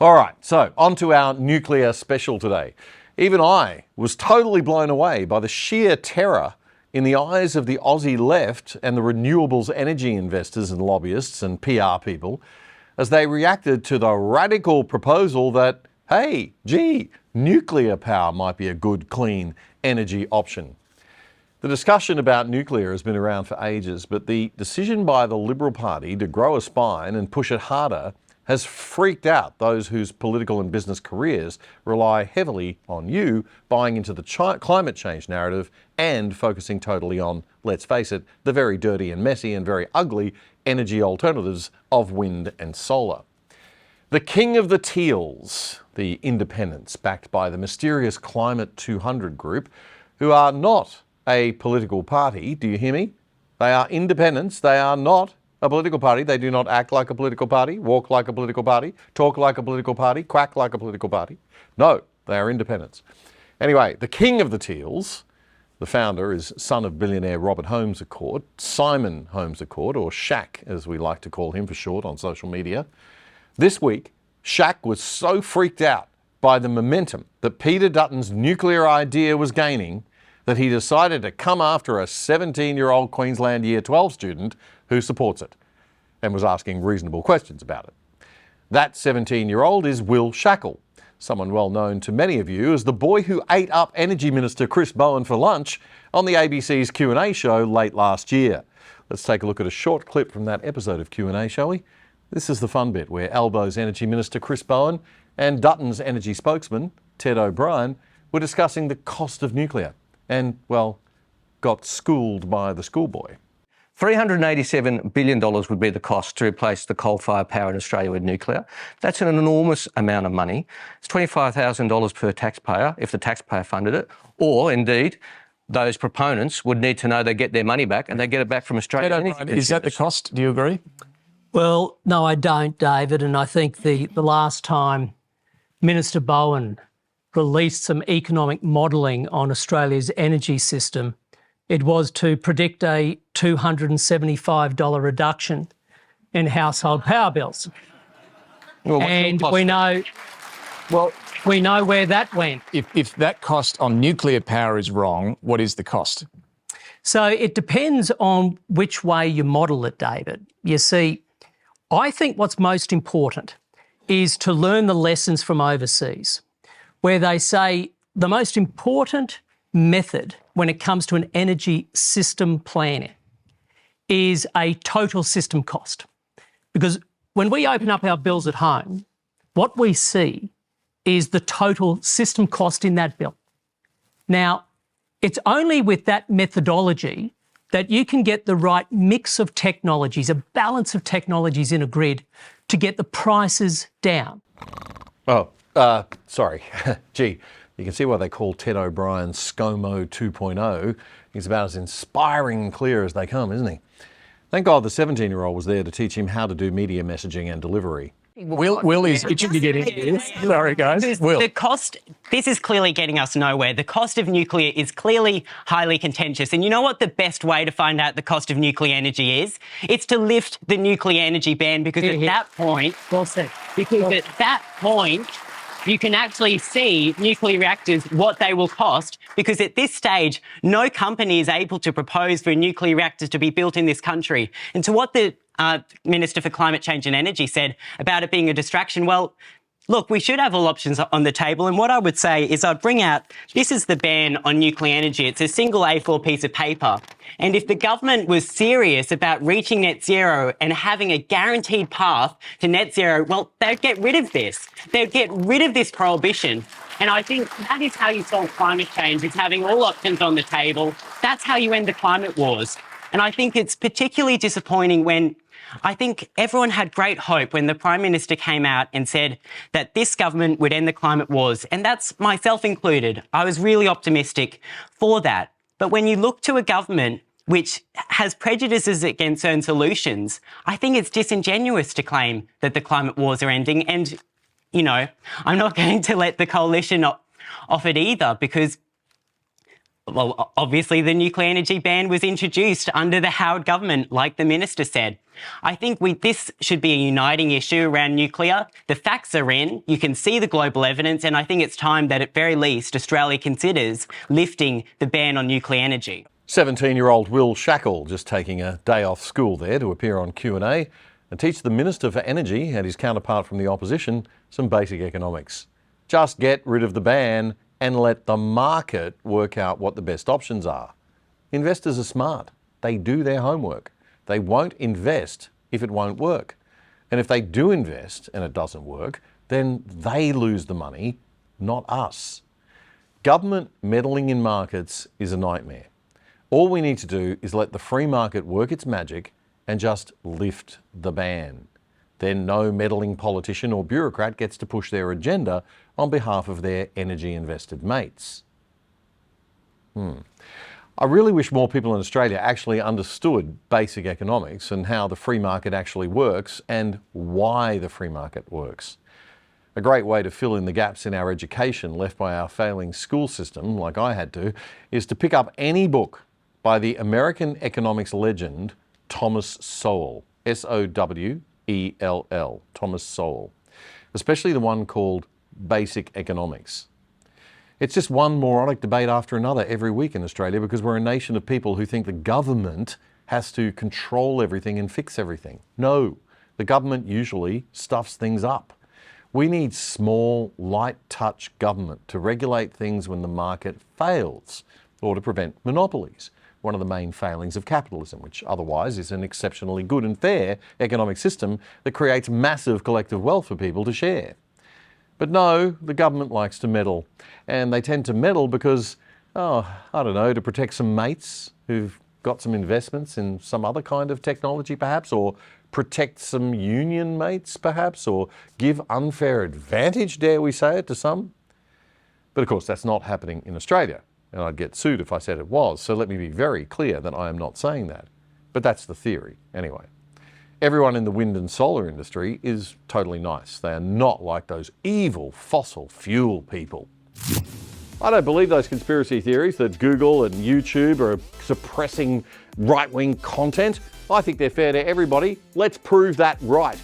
All right, so on to our nuclear special today. Even I was totally blown away by the sheer terror in the eyes of the Aussie left and the renewables energy investors and lobbyists and PR people as they reacted to the radical proposal that, hey, gee, nuclear power might be a good, clean energy option. The discussion about nuclear has been around for ages, but the decision by the Liberal Party to grow a spine and push it harder has freaked out those whose political and business careers rely heavily on you buying into the climate change narrative and focusing totally on, let's face it, the very dirty and messy and very ugly energy alternatives of wind and solar. The king of the teals, the independents backed by the mysterious Climate 200 group, who are not a political party, do you hear me? They are independents, they are not a political party. They do not act like a political party, walk like a political party, talk like a political party, quack like a political party. No, they are independents. Anyway, the king of the teals, the founder, is son of billionaire Robert Holmes à Court, Simon Holmes à Court, or Shaq as we like to call him for short on social media. This week, Shaq was so freaked out by the momentum that Peter Dutton's nuclear idea was gaining that he decided to come after a 17-year-old Queensland Year 12 student who supports it and was asking reasonable questions about it. That 17-year-old is Will Shackle, someone well known to many of you as the boy who ate up Energy Minister Chris Bowen for lunch on the ABC's Q&A show late last year. Let's take a look at a short clip from that episode of Q&A, shall we? This is the fun bit where Albo's Energy Minister Chris Bowen and Dutton's energy spokesman, Ted O'Brien, were discussing the cost of nuclear and, well, got schooled by the schoolboy. $387 billion would be the cost to replace the coal-fired power in Australia with nuclear. That's an enormous amount of money. It's $25,000 per taxpayer if the taxpayer funded it, or indeed, those proponents would need to know they get their money back and they get it back from Australia. Is that the cost? Do you agree? Well, no, I don't, David, and I think the last time Minister Bowen released some economic modelling on Australia's energy system, it was to predict a $275 reduction in household power bills. Well, and we know where that went. If that cost on nuclear power is wrong, what is the cost? So it depends on which way you model it, David. You see, I think what's most important is to learn the lessons from overseas, where they say the most important method when it comes to an energy system planning is a total system cost. Because when we open up our bills at home, what we see is the total system cost in that bill. Now, it's only with that methodology that you can get the right mix of technologies, a balance of technologies in a grid to get the prices down. Oh, sorry. Gee, you can see why they call Ted O'Brien ScoMo 2.0. He's about as inspiring and clear as they come, isn't he? Thank God the 17-year-old was there to teach him how to do media messaging and delivery. Will is itching to get in here. Sorry, guys. Will. The cost, this is clearly getting us nowhere. The cost of nuclear is clearly highly contentious. And you know what the best way to find out the cost of nuclear energy is? It's to lift the nuclear energy ban, because at that point, you can actually see nuclear reactors, what they will cost, because at this stage, no company is able to propose for nuclear reactors to be built in this country. And to what the Minister for Climate Change and Energy said about it being a distraction, well, look, we should have all options on the table. And what I would say is I'd bring out, this is the ban on nuclear energy. It's a single A4 piece of paper. And if the government was serious about reaching net zero and having a guaranteed path to net zero, well, they'd get rid of this. They'd get rid of this prohibition. And I think that is how you solve climate change. It's having all options on the table. That's how you end the climate wars. And I think it's particularly disappointing when I think everyone had great hope when the Prime Minister came out and said that this government would end the climate wars. And that's myself included. I was really optimistic for that. But when you look to a government which has prejudices against certain solutions, I think it's disingenuous to claim that the climate wars are ending. And, you know, I'm not going to let the coalition off it either, because Well, obviously, the nuclear energy ban was introduced under the Howard government, like the minister said. I think this should be a uniting issue around nuclear. The facts are in, you can see the global evidence, and I think it's time that at very least Australia considers lifting the ban on nuclear energy. 17-year-old Will Shackle just taking a day off school there to appear on Q&A and teach the Minister for Energy and his counterpart from the opposition some basic economics. Just get rid of the ban and let the market work out what the best options are. Investors are smart. They do their homework. They won't invest if it won't work. And if they do invest and it doesn't work, then they lose the money, not us. Government meddling in markets is a nightmare. All we need to do is let the free market work its magic and just lift the ban. Then no meddling politician or bureaucrat gets to push their agenda on behalf of their energy-invested mates. I really wish more people in Australia actually understood basic economics and how the free market actually works and why the free market works. A great way to fill in the gaps in our education left by our failing school system, like I had to, is to pick up any book by the American economics legend Thomas Sowell, S-O-W-E-L-L, Thomas Sowell, especially the one called Basic Economics. It's just one moronic debate after another every week in Australia because we're a nation of people who think the government has to control everything and fix everything. No, the government usually stuffs things up. We need small, light touch government to regulate things when the market fails or to prevent monopolies, one of the main failings of capitalism, which otherwise is an exceptionally good and fair economic system that creates massive collective wealth for people to share. But no, the government likes to meddle. And they tend to meddle because, to protect some mates who've got some investments in some other kind of technology perhaps, or protect some union mates perhaps, or give unfair advantage, dare we say it, to some. But of course, that's not happening in Australia, and I'd get sued if I said it was. So let me be very clear that I am not saying that. But that's the theory anyway. Everyone in the wind and solar industry is totally nice. They are not like those evil fossil fuel people. I don't believe those conspiracy theories that Google and YouTube are suppressing right-wing content. I think they're fair to everybody. Let's prove that right.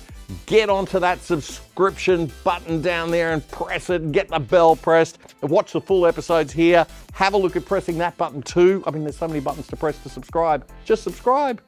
Get onto that subscription button down there and press it, get the bell pressed, watch the full episodes here. Have a look at pressing that button too. I mean, there's so many buttons to press to subscribe. Just subscribe.